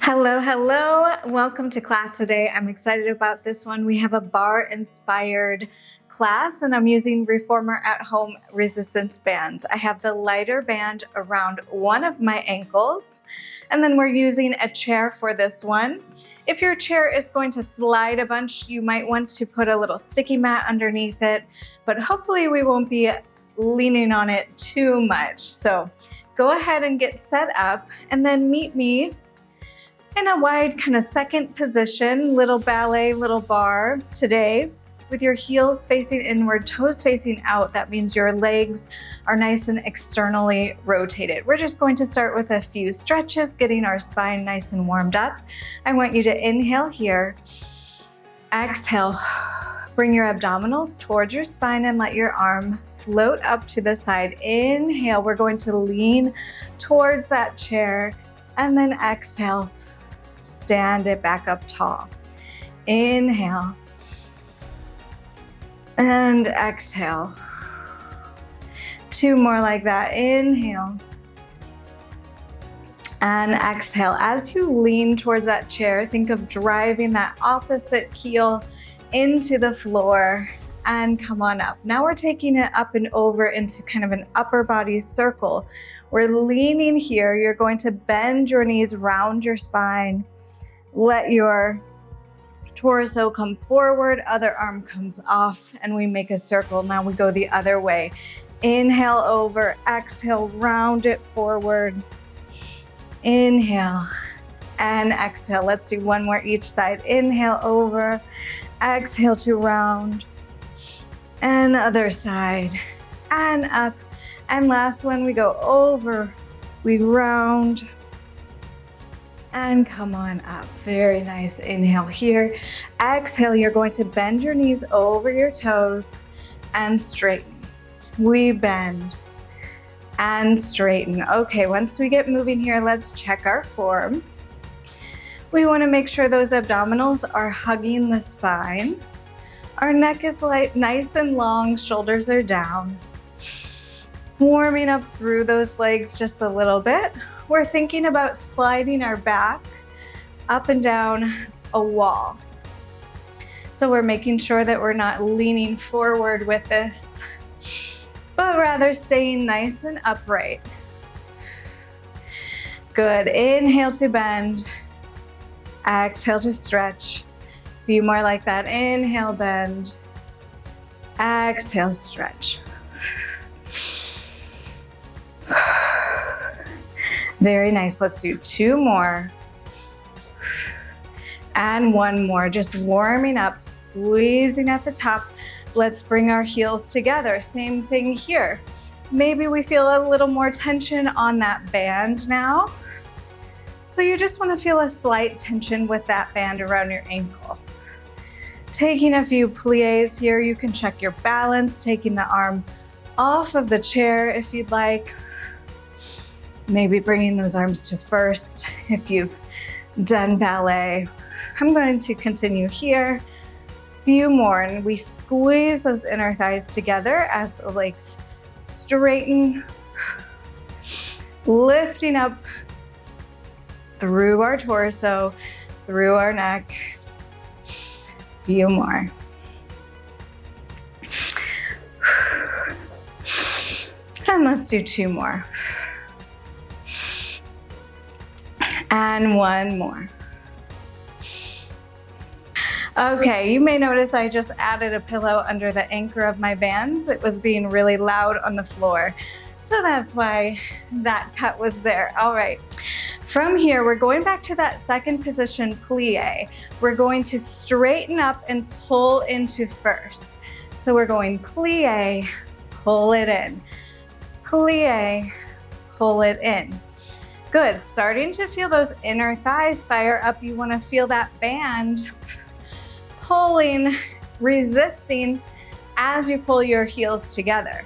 Hello, hello. Welcome to class today. I'm excited about this one. We have a barre-inspired class and I'm using Reformer at Home resistance bands. I have the lighter band around one of my ankles, and then we're using a chair for this one. If your chair is going to slide a bunch, you might want to put a little sticky mat underneath it, but hopefully we won't be leaning on it too much. So go ahead and get set up and then meet me in a wide kind of second position, little ballet, little bar today with your heels facing inward, toes facing out. That means your legs are nice and externally rotated. We're just going to start with a few stretches, getting our spine nice and warmed up. I want you to inhale here, exhale, bring your abdominals towards your spine and let your arm float up to the side. Inhale, we're going to lean towards that chair, and then exhale, stand it back up tall. Inhale and exhale. Two more like that. Inhale and exhale. As you lean towards that chair, think of driving that opposite heel into the floor and come on up. Now we're taking it up and over into kind of an upper body circle. We're leaning here. You're going to bend your knees round your spine. Let your torso come forward, other arm comes off, and we make a circle. Now we go the other way. Inhale over, exhale, round it forward. Inhale and exhale. Let's do one more each side. Inhale over, exhale to round, and other side, and up. And last one, we go over, we round, and come on up. Very nice. Inhale here. Exhale, you're going to bend your knees over your toes and straighten. We bend and straighten. Okay, once we get moving here, let's check our form. We want to make sure those abdominals are hugging the spine. Our neck is nice and long, shoulders are down. Warming up through those legs just a little bit. We're thinking about sliding our back up and down a wall. So we're making sure that we're not leaning forward with this, but rather staying nice and upright. Good. Inhale to bend. Exhale to stretch. A few more like that. Inhale, bend. Exhale, stretch. Very nice. Let's do two more. And one more. Just warming up, squeezing at the top. Let's bring our heels together. Same thing here. Maybe we feel a little more tension on that band now. So you just want to feel a slight tension with that band around your ankle. Taking a few plies here. You can check your balance, taking the arm off of the chair if you'd like. Maybe bringing those arms to first if you've done ballet. I'm going to continue here. A few more, and we squeeze those inner thighs together as the legs straighten, lifting up through our torso, through our neck. A few more. And let's do two more. And one more. Okay, you may notice I just added a pillow under the anchor of my bands. It was being really loud on the floor. So that's why that cut was there. All right. From here, we're going back to that second position, plie. We're going to straighten up and pull into first. So we're going plie, pull it in. Plie, pull it in. Good. Starting to feel those inner thighs fire up. You want to feel that band pulling, resisting as you pull your heels together.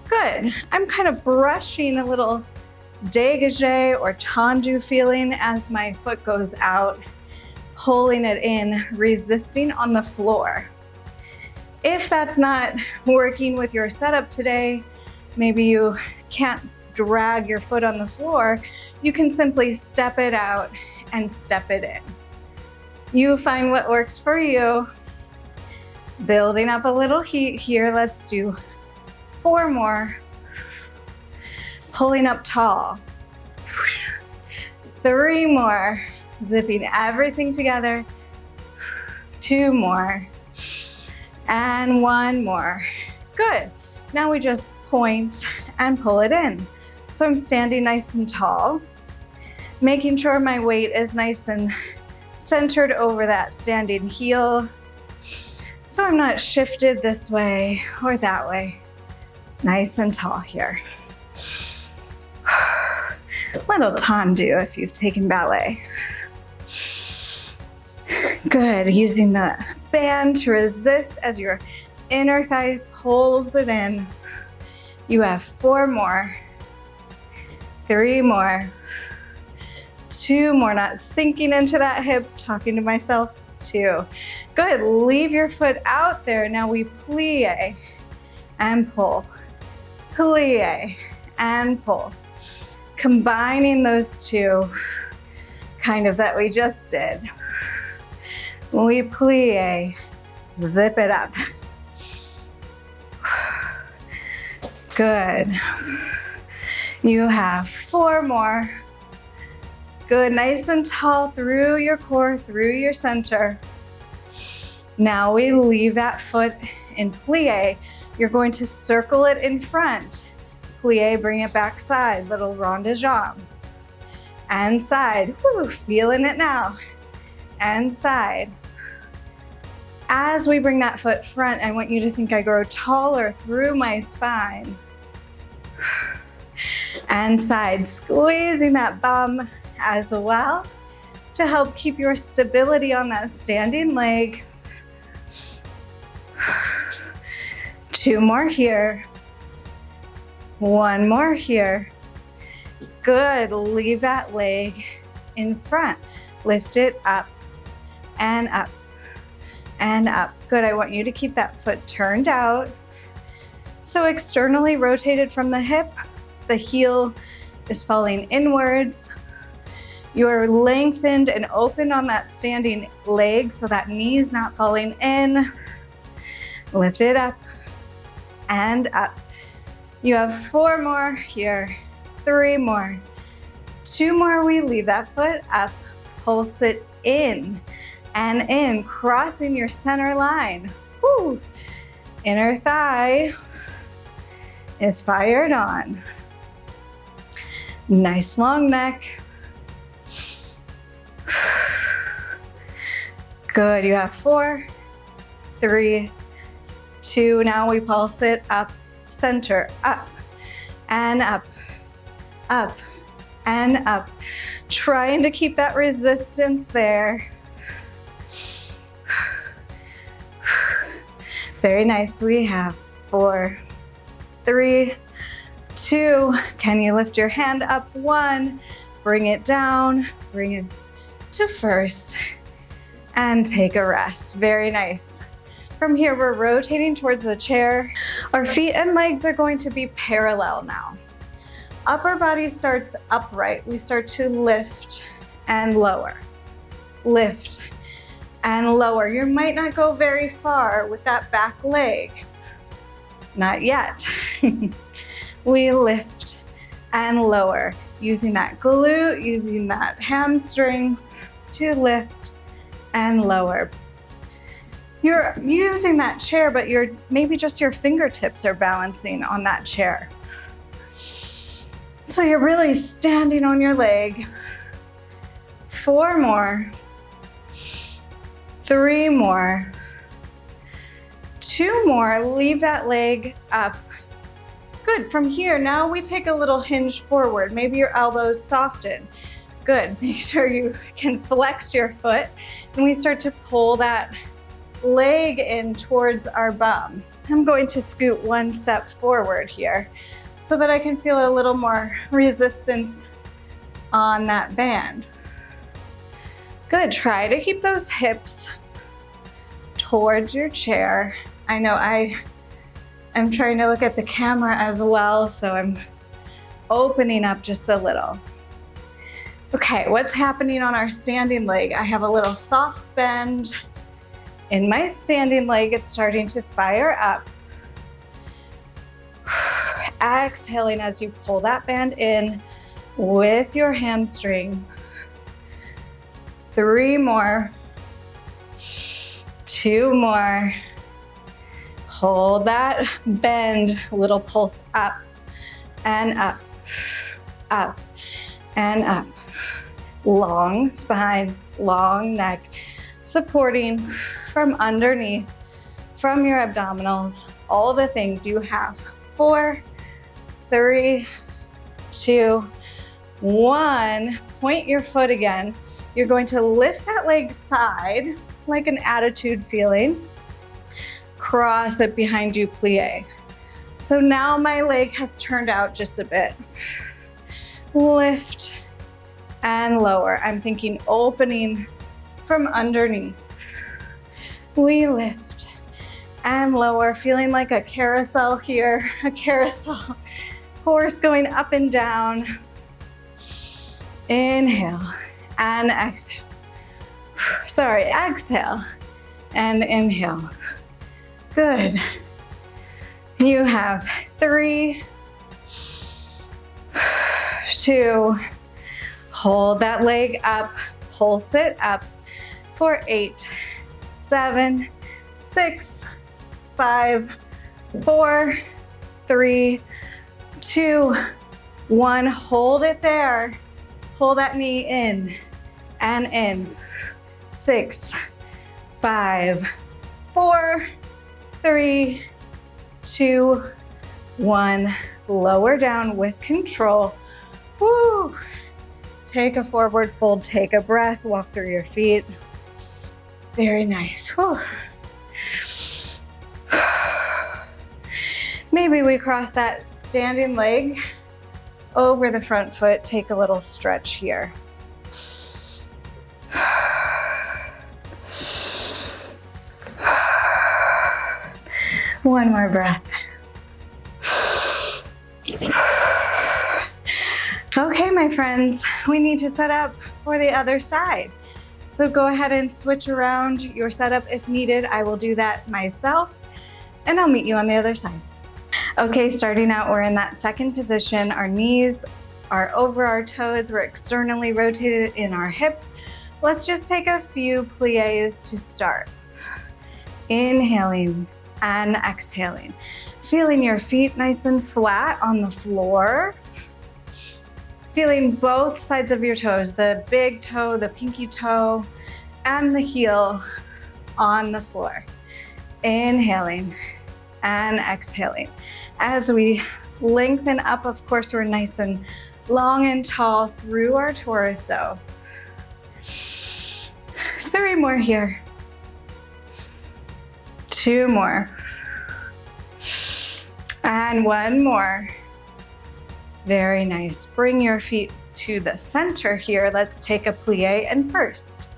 Good. I'm kind of brushing a little dégagé or tendu feeling as my foot goes out, pulling it in, resisting on the floor. If that's not working with your setup today, maybe you can't drag your foot on the floor, you can simply step it out and step it in. You find what works for you. Building up a little heat here. Let's do 4 more. Pulling up tall. 3 more. Zipping everything together. 2 more. And 1 more. Good. Now we just point and pull it in. So I'm standing nice and tall, making sure my weight is nice and centered over that standing heel. So I'm not shifted this way or that way. Nice and tall here. Little tendu if you've taken ballet. Good, using the band to resist as your inner thigh pulls it in. You have 4 more, 3 more, 2 more, not sinking into that hip, talking to myself, 2. Good, leave your foot out there. Now we plie and pull, plie and pull. Combining those 2, kind of that we just did. We plie, zip it up. Good. You have 4 more. Good, nice and tall through your core, through your center. Now we leave that foot in plie. You're going to circle it in front. Plie, bring it back side, little rond de jambe. And side, whoo, feeling it now. And side. As we bring that foot front, I want you to think I grow taller through my spine. And side, squeezing that bum as well to help keep your stability on that standing leg. 2 more here. 1 more here. Good, leave that leg in front. Lift it up and up and up. Good, I want you to keep that foot turned out. So externally rotated from the hip, the heel is falling inwards. You're lengthened and open on that standing leg so that knee's not falling in. Lift it up and up. You have 4 more here, 3 more, 2 more. We leave that foot up, pulse it in and in, crossing your center line. Woo. Inner thigh is fired on. Nice long neck. Good, you have 4, 3, 2. Now we pulse it up, center, up and up, up and up. Trying to keep that resistance there. Very nice. We have 4, 3, 2. Can you lift your hand up? 1. Bring it down. Bring it to first. And take a rest. Very nice. From here, we're rotating towards the chair. Our feet and legs are going to be parallel now. Upper body starts upright. We start to lift and lower. Lift and lower. You might not go very far with that back leg. Not yet. We lift and lower, using that glute, using that hamstring to lift and lower. You're using that chair, but maybe just your fingertips are balancing on that chair. So you're really standing on your leg. 4 more, 3 more, 2 more. Leave that leg up. Good, from here, now we take a little hinge forward. Maybe your elbows soften. Good, make sure you can flex your foot. And we start to pull that leg in towards our bum. I'm going to scoot 1 step forward here so that I can feel a little more resistance on that band. Good, try to keep those hips towards your chair. I know I'm trying to look at the camera as well, so I'm opening up just a little. Okay, what's happening on our standing leg? I have a little soft bend in my standing leg. It's starting to fire up. Exhaling as you pull that band in with your hamstring. 3 more. 2 more. Hold that bend, little pulse up and up, up and up. Long spine, long neck, supporting from underneath, from your abdominals, all the things you have. 4, 3, 2, 1. Point your foot again. You're going to lift that leg side like an attitude feeling. Cross it behind you, plie. So now my leg has turned out just a bit. Lift and lower. I'm thinking opening from underneath. We lift and lower, feeling like a carousel here, a carousel. Horse going up and down. Inhale and exhale. Sorry, exhale and inhale. Good. You have 3, 2, hold that leg up, pulse it up for 8, 7, 6, 5, 4, 3, 2, 1. Hold it there. Pull that knee in and in. 6, 5, 4, 3, 2, 1. Lower down with control. Woo. Take a forward fold, take a breath, walk through your feet. Very nice. Woo. Maybe we cross that standing leg over the front foot, take a little stretch here. One more breath. Okay, my friends, we need to set up for the other side. So go ahead and switch around your setup if needed. I will do that myself, and I'll meet you on the other side. Okay, starting out, we're in that second position. Our knees are over our toes. We're externally rotated in our hips. Let's just take a few plies to start. Inhaling and exhaling. Feeling your feet nice and flat on the floor. Feeling both sides of your toes, the big toe, the pinky toe, and the heel on the floor. Inhaling and exhaling. As we lengthen up, of course, we're nice and long and tall through our torso. 3 more here. 2 more. And 1 more. Very nice. Bring your feet to the center here. Let's take a plie and first.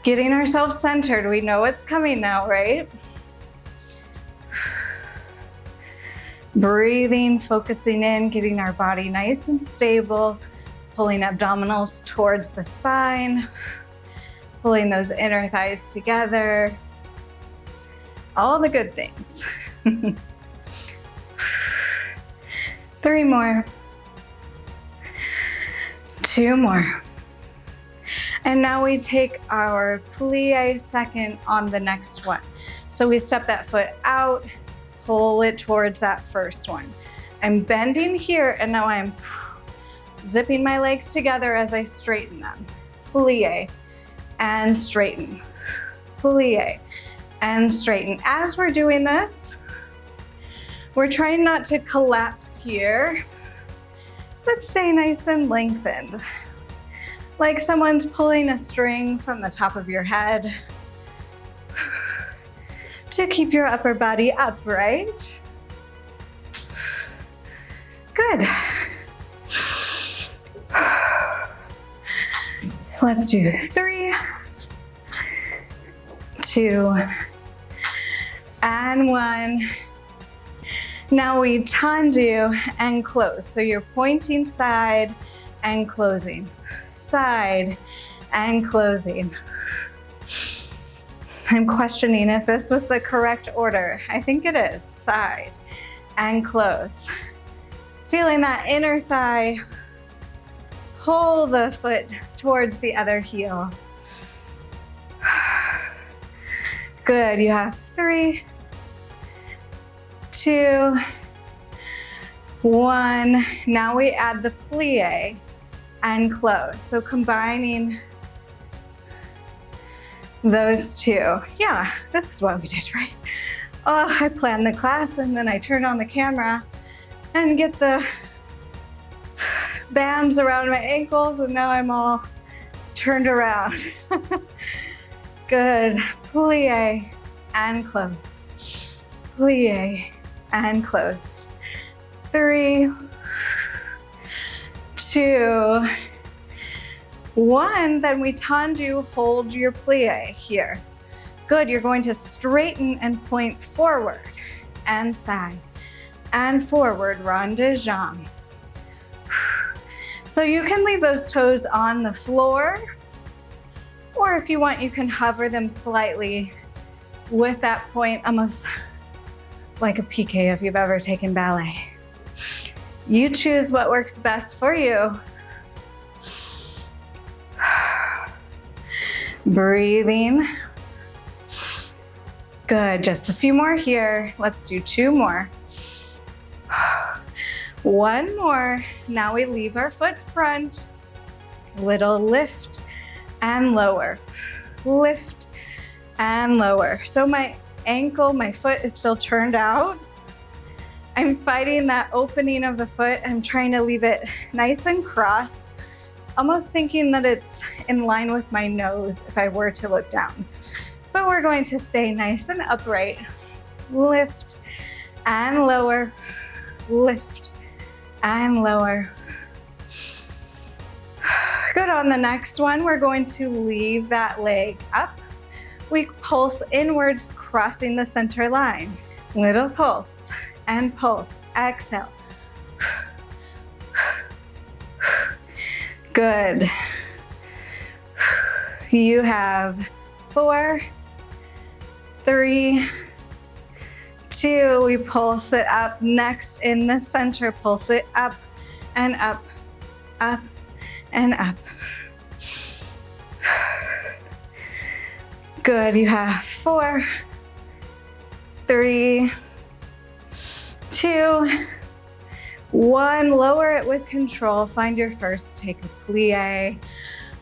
Getting ourselves centered. We know what's coming now, right? Breathing, focusing in, getting our body nice and stable, pulling abdominals towards the spine, pulling those inner thighs together. All the good things. 3 more. 2 more. And now we take our plie second on the next one. So we step that foot out, pull it towards that first one. I'm bending here, and now I'm zipping my legs together as I straighten them. Plie and straighten. Plie and straighten. As we're doing this, we're trying not to collapse here, but stay nice and lengthened. Like someone's pulling a string from the top of your head to keep your upper body upright. Good. Let's do 3, 2, and 1. Now we tendu and close. So you're pointing side and closing, side and closing. I'm questioning if this was the correct order. I think it is. Side and close. Feeling that inner thigh. Pull the foot towards the other heel. Good. You have 3, 2, 1. Now we add the plie and close. So combining those two. Yeah, this is what we did, right? Oh, I planned the class and then I turned on the camera and get the bands around my ankles and now I'm all turned around. Good. Plie and close. Plie and close. 3, 2, 1. Then we tendu, hold your plie here. Good, you're going to straighten and point forward and side and forward, rond de jambe. So you can leave those toes on the floor, or if you want, you can hover them slightly with that point, almost like a piqué if you've ever taken ballet. You choose what works best for you. Breathing. Good, just a few more here. Let's do 2 more. 1 more. Now we leave our foot front. Little lift and lower. Lift and lower. So my ankle, my foot is still turned out. I'm fighting that opening of the foot. I'm trying to leave it nice and crossed, almost thinking that it's in line with my nose if I were to look down. But we're going to stay nice and upright. Lift and lower, lift and lower. Good. On the next one, we're going to leave that leg up. We pulse inwards, crossing the center line. Little pulse and pulse. Exhale. Good. You have 4, 3, 2. We pulse it up. Next in the center, pulse it up and up, up and up. Good. You have 4, 3, 2, 1. Lower it with control. Find your first. Take a plie.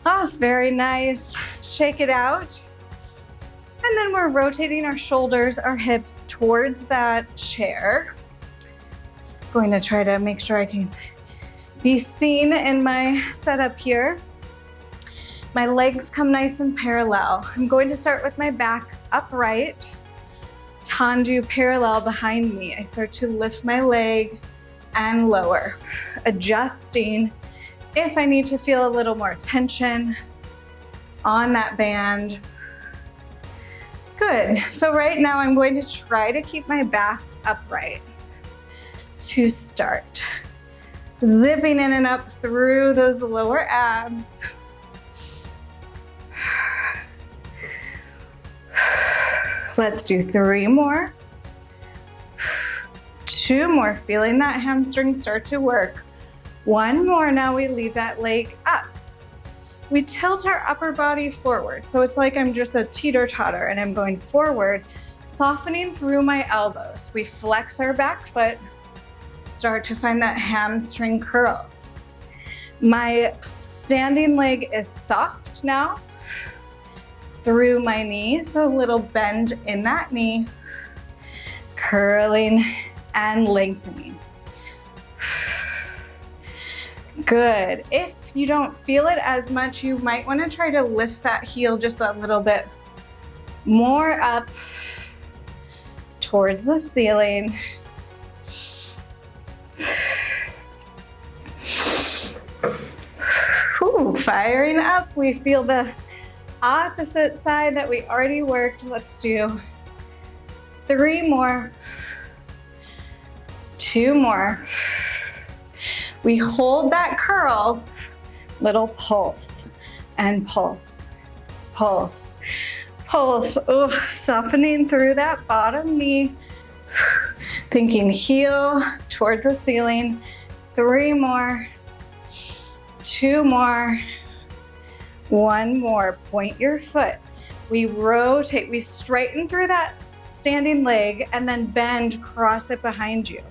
Oh, very nice. Shake it out. And then we're rotating our shoulders, our hips towards that chair. Going to try to make sure I can be seen in my setup here. My legs come nice and parallel. I'm going to start with my back upright. Tendu parallel behind me. I start to lift my leg and lower, adjusting if I need to feel a little more tension on that band. Good. So right now I'm going to try to keep my back upright to start. Zipping in and up through those lower abs. Let's do 3 more. 2 more, feeling that hamstring start to work. 1 more, now we leave that leg up. We tilt our upper body forward. So it's like I'm just a teeter-totter and I'm going forward, softening through my elbows. We flex our back foot, start to find that hamstring curl. My standing leg is soft now through my knee, so a little bend in that knee, curling and lengthening. Good. If you don't feel it as much, you might want to try to lift that heel just a little bit more up towards the ceiling. Ooh, firing up. We feel the opposite side that we already worked. Let's do 3 more. 2 more. We hold that curl, little pulse and pulse, pulse, pulse. Oh, softening through that bottom knee. Thinking heel toward the ceiling. 3 more, 2 more, 1 more. Point your foot. We rotate, we straighten through that standing leg and then bend, cross it behind you.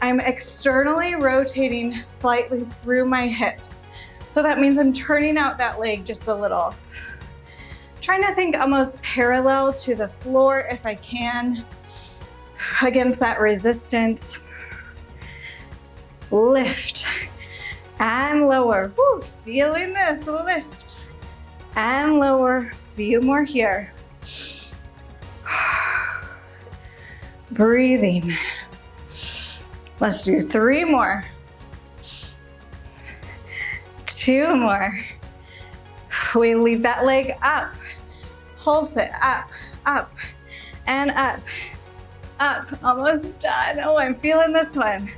I'm externally rotating slightly through my hips. So that means I'm turning out that leg just a little. Trying to think almost parallel to the floor if I can, against that resistance. Lift and lower. Woo, feeling this, lift and lower. Few more here. Breathing. Let's do 3 more. 2 more. We leave that leg up. Pulse it up, up, and up, up. Almost done. Oh, I'm feeling this one.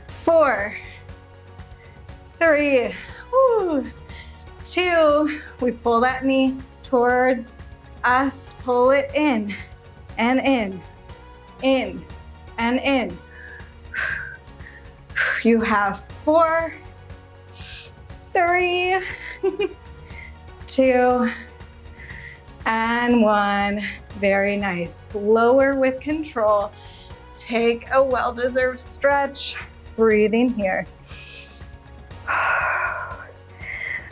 4, 3, 2. We pull that knee towards us. Pull it in and in, in and in. You have 4, 3, 2, and 1. Very nice. Lower with control. Take a well-deserved stretch. Breathing here.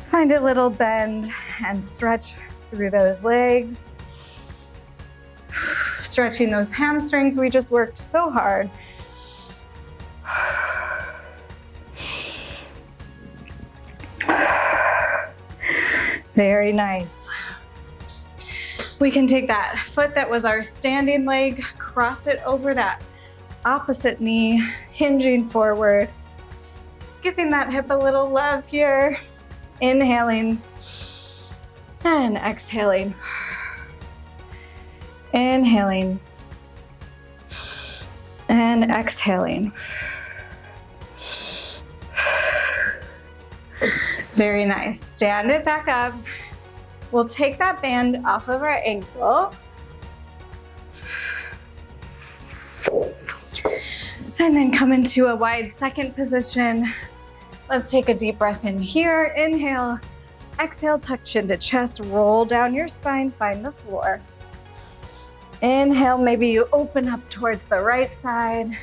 Find a little bend and stretch through those legs. Stretching those hamstrings we just worked so hard. Very nice. We can take that foot that was our standing leg, cross it over that opposite knee, hinging forward, giving that hip a little love here. Inhaling and exhaling. Inhaling and exhaling. Very nice. Stand it back up. We'll take that band off of our ankle. And then come into a wide second position. Let's take a deep breath in here. Inhale, exhale, tuck chin to chest, roll down your spine, find the floor. Inhale, maybe you open up towards the right side.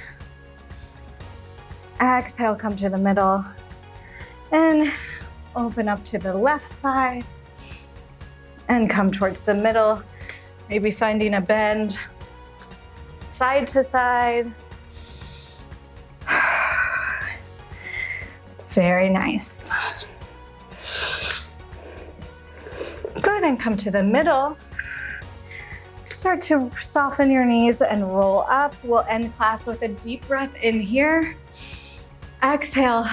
Exhale, come to the middle. And open up to the left side. And come towards the middle. Maybe finding a bend, side to side. Very nice. Good, and come to the middle. Start to soften your knees and roll up. We'll end class with a deep breath in here. Exhale,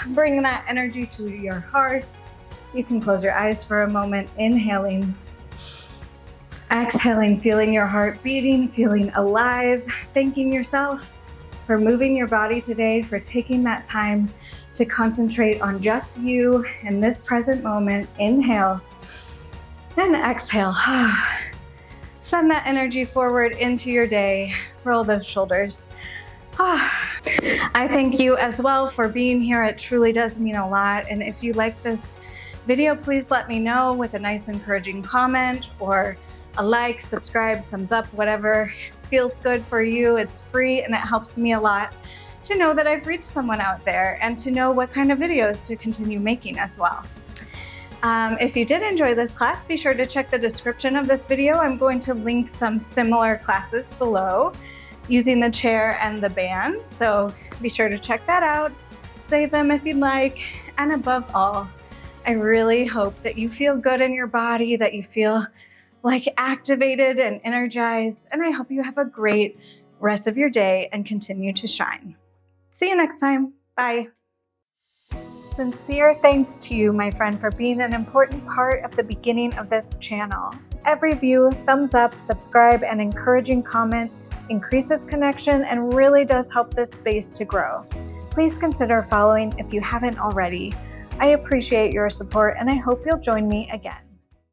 bring that energy to your heart. You can close your eyes for a moment, inhaling. Exhaling, feeling your heart beating, feeling alive, thanking yourself for moving your body today, for taking that time to concentrate on just you in this present moment. Inhale and exhale. Send that energy forward into your day. Roll those shoulders. I thank you as well for being here. It truly does mean a lot. And if you like this video, please let me know with a nice encouraging comment or a like, subscribe, thumbs up, whatever feels good for you. It's free and it helps me a lot to know that I've reached someone out there and to know what kind of videos to continue making as well. If you did enjoy this class, be sure to check the description of this video. I'm going to link some similar classes below using the chair and the band. So be sure to check that out, save them if you'd like. And above all, I really hope that you feel good in your body, that you feel like activated and energized. And I hope you have a great rest of your day and continue to shine. See you next time. Bye. Sincere thanks to you, my friend, for being an important part of the beginning of this channel. Every view, thumbs up, subscribe, and encouraging comment increases connection and really does help this space to grow. Please consider following if you haven't already. I appreciate your support and I hope you'll join me again.